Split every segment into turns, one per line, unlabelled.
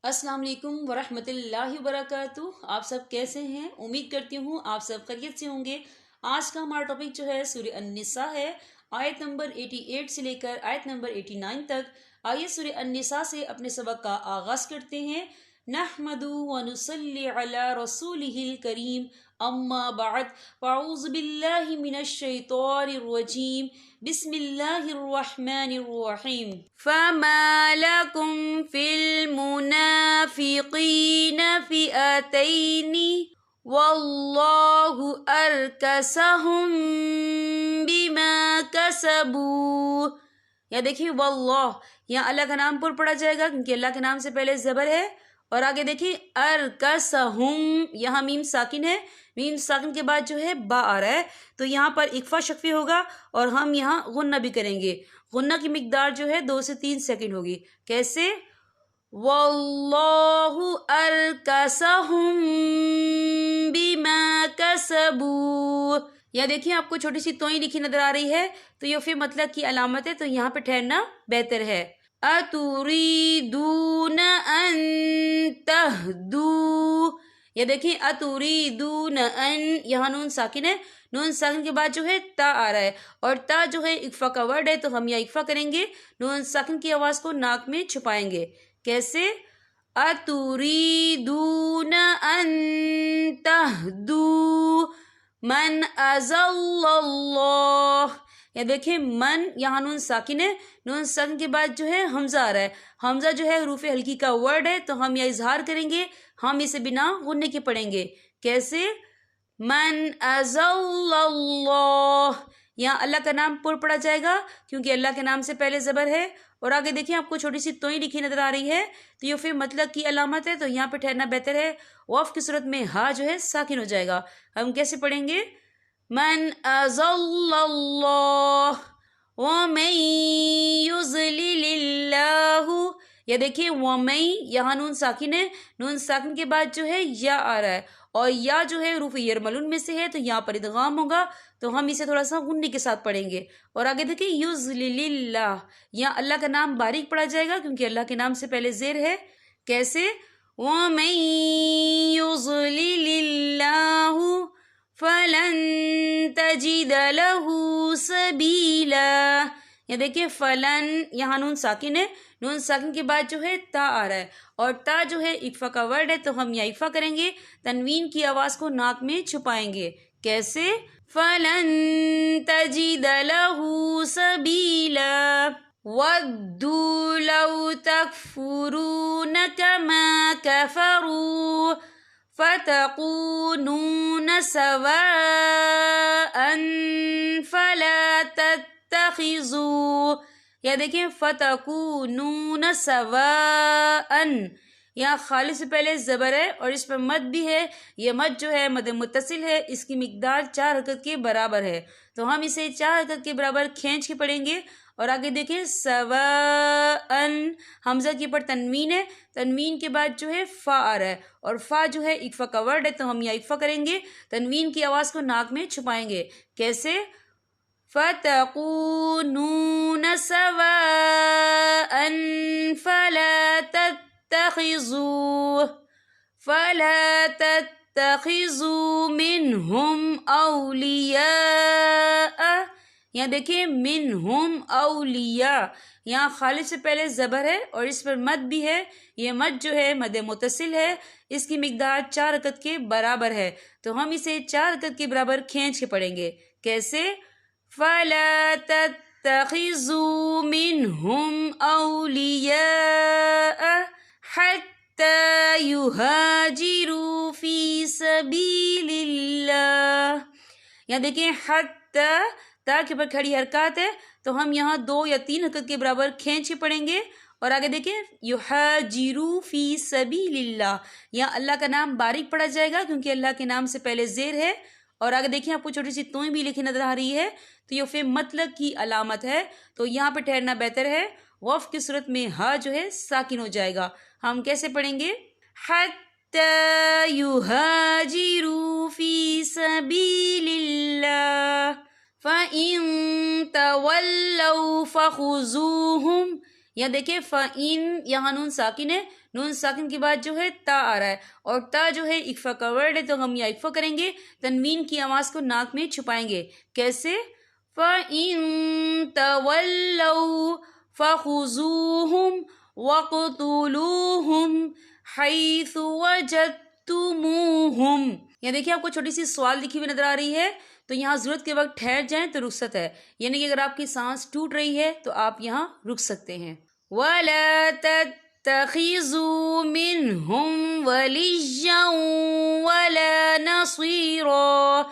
अस्सलाम वालेकुम वरहमत ल्लाहि वबरकातुहू। आप सब कैसे हैं? उम्मीद करती हूँ आप सब खैरियत से होंगे। आज का हमारा टॉपिक जो है सूरह अन-निसा है, आयत नंबर 88 से लेकर आयत नंबर 89 तक। आइए सूरह अन-निसा से अपने सबक का आगाज करते हैं। नहमदु व नुसल्ली अला रसूलिहिल करीम, अम्मा बाद, फ़अऊज़ु बिल्लाहि मिनश शैतानिर रजीम, बिस्मिल्लाहिर रहमानिर रहीम। फमा लकुम फिल मुनाफिकीन फ़िअतैनि वल्लाहु अरकसहुम बिमा कसबू। या देखिए वल्लाह, यहाँ अल्लाह का नाम पर पढ़ा जाएगा क्योंकि अल्लाह के नाम से पहले ज़बर है। और आगे देखिए अरकसहुम, यहाँ मीम साकिन है, मीम साकिन के बाद जो है बा आ रहा है, तो यहाँ पर इक्फा शक्फी होगा और हम यहाँ गुन्ना भी करेंगे। गुन्ना की मिकदार जो है 2 से 3 सेकंड होगी। कैसे? वल्लाहु अरकसहुम बिमा कसबू। या देखिए आपको छोटी सी तोई लिखी नजर आ रही है, तो ये फिर मतलब की अलामत है, तो यहाँ पे ठहरना बेहतर है। अतुरीदून अन तहदू। ये देखिए अतुरीदून अन, यहाँ नून साकिन है, नून साकिन के बाद जो है ता आ रहा है और ता जो है इक्फा का वर्ड है, तो हम यहाँ इक्फा करेंगे, नून साकिन की आवाज को नाक में छुपाएंगे। कैसे? अतुरीदून अन तहदू मन अज़ल्लल्लाह। या देखिए मन, यहाँ नून साकिन है, नून साकिन के बाद जो है हमजा आ रहा है, हमजा जो है रूफ़े हल्की का वर्ड है, तो हम यह इजहार करेंगे, हम इसे बिना गुन्ने के पढ़ेंगे। कैसे? मन अज़ल्लल्लाह, यहाँ अल्लाह का नाम पुर पढ़ा जाएगा क्योंकि अल्लाह के नाम से पहले ज़बर है। और आगे देखिए आपको छोटी सी तोई लिखी नजर आ रही है, तो ये फिर मतलब की अलामत है, तो यहाँ पे ठहरना बेहतर है। वफ़ की सूरत में हा जो है साकिन हो जाएगा। हम कैसे पढ़ेंगे? मन अज़ल्लल्लाह वमन युज़लिलिल्लाहु। या देखिए वमई, यहाँ नून साकिन है, नून साकिन के बाद जो है या आ रहा है और या जो है रूफ़ यरमलून में से है, तो यहाँ पर इदगाम होगा, तो हम इसे थोड़ा सा गुन्ने के साथ पढ़ेंगे। और आगे देखिए युज़लिलिल्लाह, यहाँ अल्लाह का नाम बारीक पढ़ा जाएगा क्योंकि अल्लाह के नाम से पहले ज़ेर है। कैसे? वमन युज़लिलिल्लाहु फलन तजिद लहू सबीला। या देखिए फलन, यहाँ नून साकिन है, नून साकिन के बाद जो है ता आ रहा है और ता जो है इक्फा का वर्ड है, तो हम यहाँ इक्फा करेंगे, तनवीन की आवाज को नाक में छुपाएंगे। कैसे? फलन तजिद लहू सबीला वद्दू लौ तकफुरून कमा कफरू फ़तकूनून सवाअन फला तत्तखिज़ू। या देखिए फ़तकूनून सवाअन, यहाँ खाली से पहले ज़बर है और इस पर मद भी है। ये मद जो है मद मुत्तसिल है, इसकी मिकदार 4 हरकत के बराबर है, तो हम इसे 4 हरकत के बराबर खींच के पढ़ेंगे। और आगे देखिए सवाअन, हमजा के ऊपर तनवीन है, तनवीन के बाद जो है फ़ा आ रहा है और फ़ा जो है इक्फा का वर्ड है, तो हम यहाँ इक्फा करेंगे, तनवीन की आवाज़ को नाक में छुपाएंगे। कैसे? फ़तकूनून सवाअन फला तत्तखिज़ू मिनहुम औलिया। यहाँ देखिए मिनहुम औलिया, यहाँ खालिद से पहले ज़बर है और इस पर मद भी है। ये मद जो है मद मुत्तसिल है, इसकी मिकदार 4 हरकत के बराबर है, तो हम इसे 4 हरकत के बराबर खींच के पढ़ेंगे। कैसे? फला तत्तखिज़ू मिनहुम औलिया हत्ता युहाजिरू फी सबीलिल्लाह। यहाँ देखिए हत्ता, ता के ऊपर खड़ी हरकत है, तो हम यहाँ 2 या 3 हरकत के बराबर खींच के पढ़ेंगे। और आगे देखिए युहाजिरू फी सबीलिल्लाह, यहाँ अल्लाह का नाम बारीक पढ़ा जाएगा क्योंकि अल्लाह के नाम से पहले ज़ेर है। और आगे देखिए आपको छोटी सी तोई भी लिखी नजर आ रही है, तो ये फिर मतलब की अलामत है, तो यहाँ पे ठहरना बेहतर है। वफ़ की सूरत में हा जो है साकिन हो जाएगा। हम कैसे पढ़ेंगे? हत्ता युहाजिरू फी सबीलिल्लाह फ़इन तवल्लौ फ़ख़ुज़ूहुम। या देखिए फ़इन, यहाँ नून साकिन है, نون ساکن کے بعد جو ہے تا آ رہا ہے، اور تا جو ہے اکفا کا ورڈ ہے، تو ہم یہ اکفا کریں گے، تنوین کی آواز کو ناک میں چھپائیں گے. کیسے؟ فَإِن تَوَلَّوْا فَخُذُوهُمْ وَاقْتُلُوهُمْ حَيْثُ وَجَدتُّمُوهُمْ. یہاں دیکھیں آپ کو چھوٹی سی سوال لکھی ہوئی نظر آ رہی ہے، تو یہاں ضرورت کے وقت ٹھہر جائیں تو رخصت ہے، یعنی کہ اگر آپ کی سانس ٹوٹ رہی ہے تو آپ یہاں رک سکتے ہیں. وَلَا تَتَّخِذُوا مِنْهُمْ وَلِيًّا وَلَا نَصِيرًا.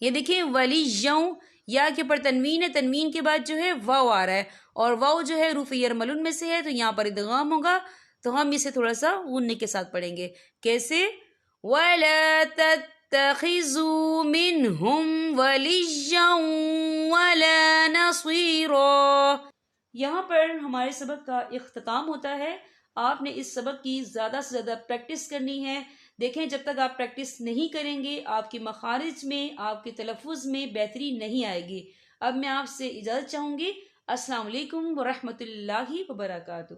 یہ دیکھیں وَلِيًّا یا کے پر تنوین ہے، تنوین کے بعد جو ہے واو آ رہا ہے، اور واو جو ہے حروف یرملون میں سے ہے، تو یہاں پر ادغام ہوگا، تو ہم اسے تھوڑا سا غنّے کے ساتھ پڑھیں گے. کیسے؟ وَلَا تَتَّخِذُوا مِنْهُمْ وَلِيًّا وَلَا نَصِيرًا. یہاں پر ہمارے سبق کا اختتام ہوتا ہے. آپ نے اس سبق کی زیادہ سے زیادہ پریکٹس کرنی ہے. دیکھیں جب تک آپ پریکٹس نہیں کریں گے آپ کے مخارج میں، آپ کے تلفظ میں بہتری نہیں آئے گی. اب میں آپ سے اجازت چاہوں گی. السلام علیکم ورحمۃ اللہ وبرکاتہ.